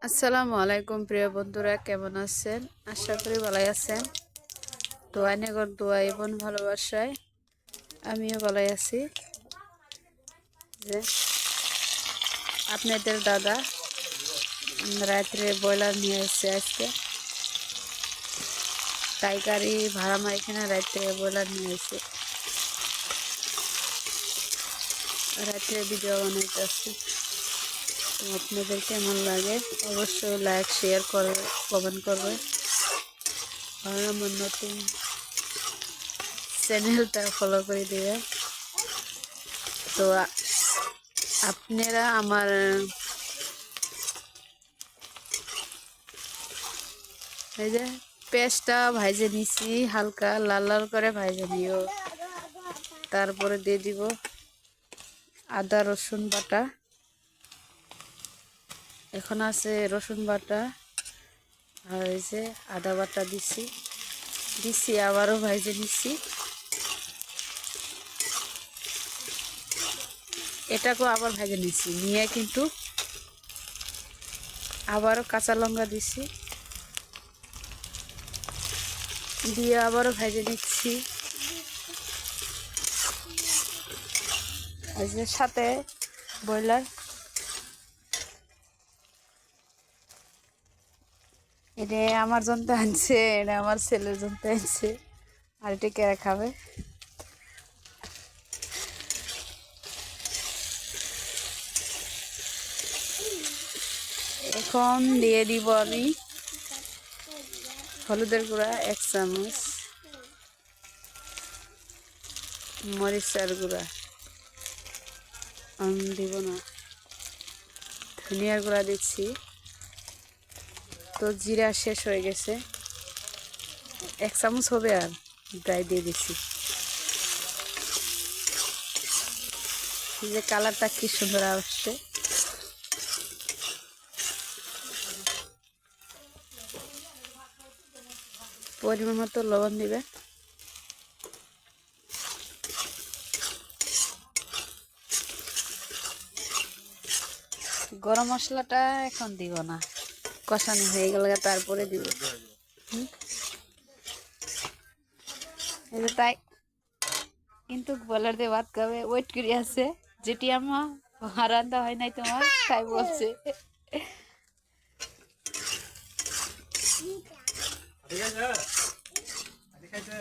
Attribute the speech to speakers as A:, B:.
A: আসসালামু আলাইকুম প্রিয় বন্ধুরা, কেমন আছেন? আশা করি ভালোই আছেন। দোয়া নেগর দোয়া এবং ভালোবাসায় আমিও ভালোই আছি। যে আপনাদের দাদা রাত্রে ব্রয়লার নিয়ে এসেছে আজকে। পাইকারি ভাড়া মা এখানে রাত্রে ব্রয়লার নিয়ে এসেছে। রাত্রে ভিডিও বানাইতে আসছি। তো আপনাদের কেমন লাগে অবশ্যই লাইক শেয়ার করবে, কমেন্ট করবে। আর আমার নতুন চ্যানেলটা ফলো করে দিবে। তো আপনারা আমার এই যে পেঁয়াজটা ভাইজে নিছি, হালকা লাল লাল করে ভাইজে নিও। তারপরে দিয়ে দিব আদা রসুন বাটা। এখন আছে রসুন বাটা আর এই যে আদা বাটা দিছি আবারও ভাইজে নিছি। এটাকেও আবার ভেজে নিছি, নিয়ে কিন্তু আবারও কাঁচা লঙ্কা দিছি, দিয়ে আবারও ভেজে নিচ্ছি। এই যে সাথে ব্রয়লার, এটা আমার জন্য আনছে, এটা আমার ছেলের জন্য আনছে। আর এটা কেরা খাবে? এখন দিয়ে দিব আমি হলুদের গুঁড়া 1 চামচ, মরিচের গুঁড়া আমি দিব না, ধনিয়ার গুঁড়া দিচ্ছি। তো জিরা শেষ হয়ে গেছে, 1 চামচ হবে আর প্রায় দিয়ে দিচ্ছি। যে কালারটা কি সুন্দর আসছে। পরিমাণ মতো লবণ দিবে। গরম মশলাটা এখন দিব না, কষানো হয়ে গেলে তারপরে দিব। এই যে তাই কিন্তু বলার দিয়ে ভাত খাবে ওয়েট করে আছে, যেটি আমার রান্না হয় নাই তোমার, তাই বলছে। ঠিক আছে।